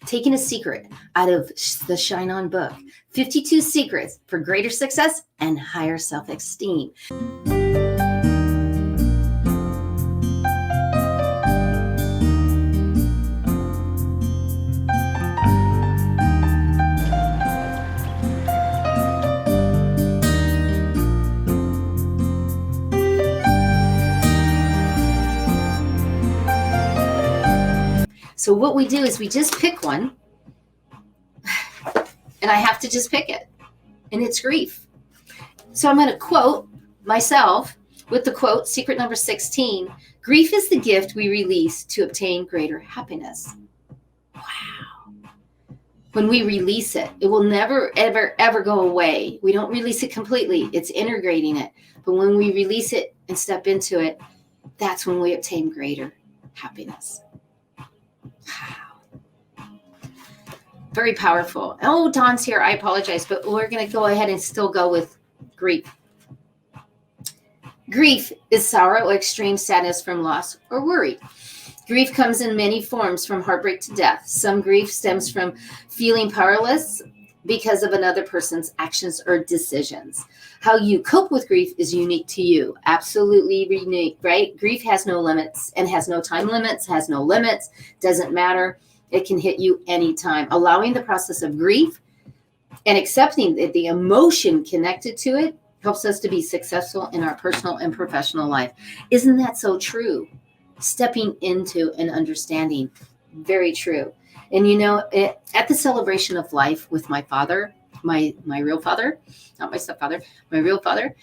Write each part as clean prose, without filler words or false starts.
Taking a secret out of the Shine On book, 52 Secrets for Greater Success and Higher Self-Esteem. So what we do is we just pick one, and I have to just pick it, and it's grief. So I'm going to quote myself with the quote, secret number 16, grief is the gift we release to obtain greater happiness. Wow. When we release it, it will never, ever, ever go away. We don't release it completely. It's integrating it. But when we release it and step into it, that's when we obtain greater happiness. Wow. Very powerful. Oh, Dawn's here. I apologize, but we're going to go ahead and still go with grief. Grief is sorrow or extreme sadness from loss or worry. Grief comes in many forms, from heartbreak to death. Some grief stems from feeling powerless because of another person's actions or decisions. How you cope with grief is unique to you. Absolutely unique, right? Grief has no limits and has no time limits, has no limits, doesn't matter. It can hit you anytime. Allowing the process of grief and accepting the emotion connected to it helps us to be successful in our personal and professional life. Isn't that so true? Stepping into and understanding. Very true. And you know, at the celebration of life with my father, my real father, not my stepfather, my real father,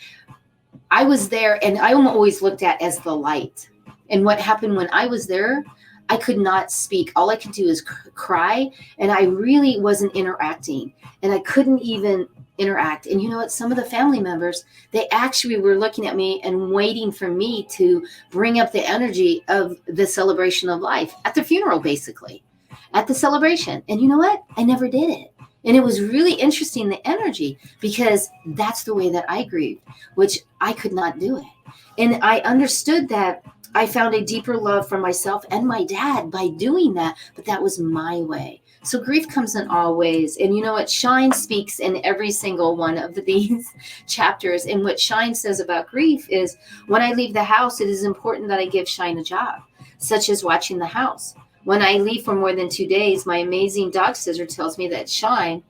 I was there, and I'm always looked at as the light. And what happened when I was there, I could not speak. All I could do is cry, and I really wasn't interacting, and I couldn't even interact. And you know what? Some of the family members, they actually were looking at me and waiting for me to bring up the energy of the celebration of life at the funeral, basically, at the celebration. And you know what? I never did it. And it was really interesting, the energy, because that's the way that I grieved, which I could not do it. And I understood that I found a deeper love for myself and my dad by doing that, but that was my way. So grief comes in all ways. And you know what? Shine speaks in every single one of these chapters. And what Shine says about grief is, when I leave the house, it is important that I give Shine a job, such as watching the house. When I leave for more than 2 days, my amazing dog sister tells me that Shine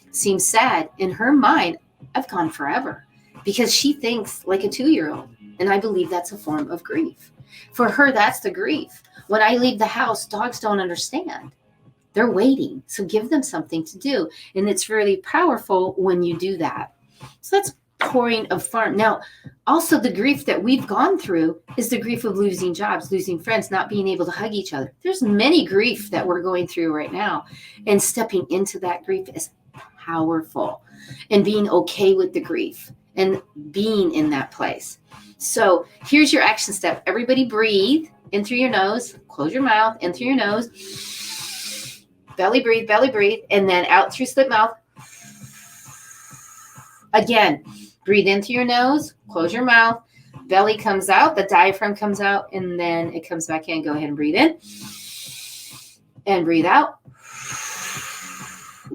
seems sad. In her mind, I've gone forever, because she thinks like a 2-year-old. And I believe that's a form of grief. For her, that's the grief. When I leave the house, dogs don't understand. They're waiting. So give them something to do. And it's really powerful when you do that. So that's pouring of farm. Now, also the grief that we've gone through is the grief of losing jobs, losing friends, not being able to hug each other. There's many grief that we're going through right now. And stepping into that grief is powerful. And being okay with the grief and being in that place. So here's your action step. Everybody breathe in through your nose, close your mouth, in through your nose, belly breathe, and then out through the mouth. Again, breathe in through your nose, close your mouth, belly comes out, the diaphragm comes out, and then it comes back in. Go ahead and breathe in and breathe out.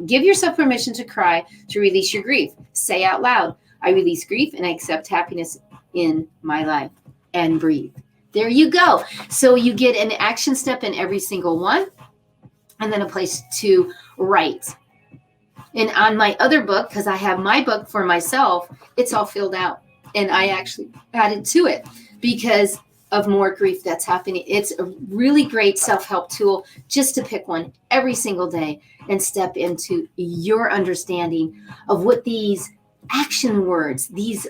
Give yourself permission to cry, to release your grief. Say out loud, I release grief and I accept happiness in my life, and breathe. There you go. So you get an action step in every single one, and then a place to write. And on my other book, because I have my book for myself, it's all filled out, and I actually added to it because of more grief that's happening. It's a really great self-help tool, just to pick one every single day and step into your understanding of what these action words, these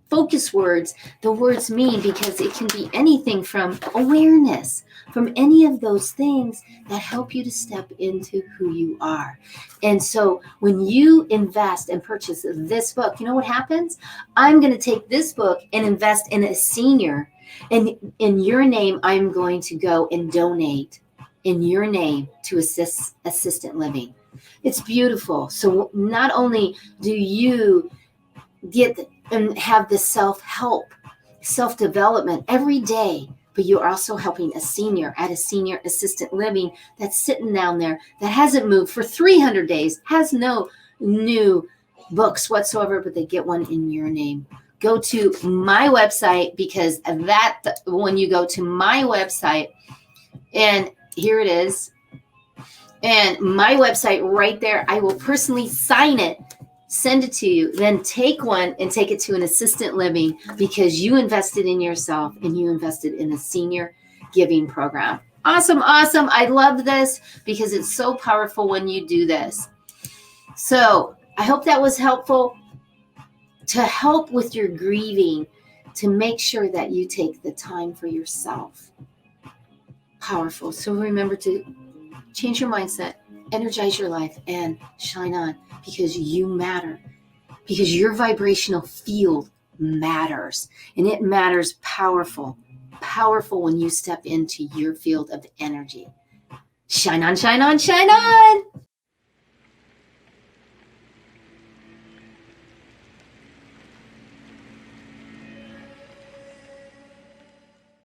focus words, the words mean, because it can be anything from awareness, from any of those things that help you to step into who you are. And so when you invest and purchase this book, you know what happens? I'm going to take this book and invest in a senior, and in your name, I'm going to go and donate in your name to assistant living. It's beautiful. So not only do you get and have the self-help, self-development every day but you're also helping a senior at a senior assisted living that's sitting down there that hasn't moved for 300 days, has no new books whatsoever, but they get one in your name. Go to my website, because when you go to my website, and here it is, and my website right there, I will personally sign it, send it to you, then take one and take it to an assisted living, because you invested in yourself and you invested in a senior giving program. Awesome. I love this because it's so powerful when you do this. So I hope that was helpful to help with your grieving, to make sure that you take the time for yourself. Powerful. So remember to change your mindset, energize your life, and shine on, because you matter, because your vibrational field matters, and it matters powerful when you step into your field of energy. Shine on, shine on, shine on.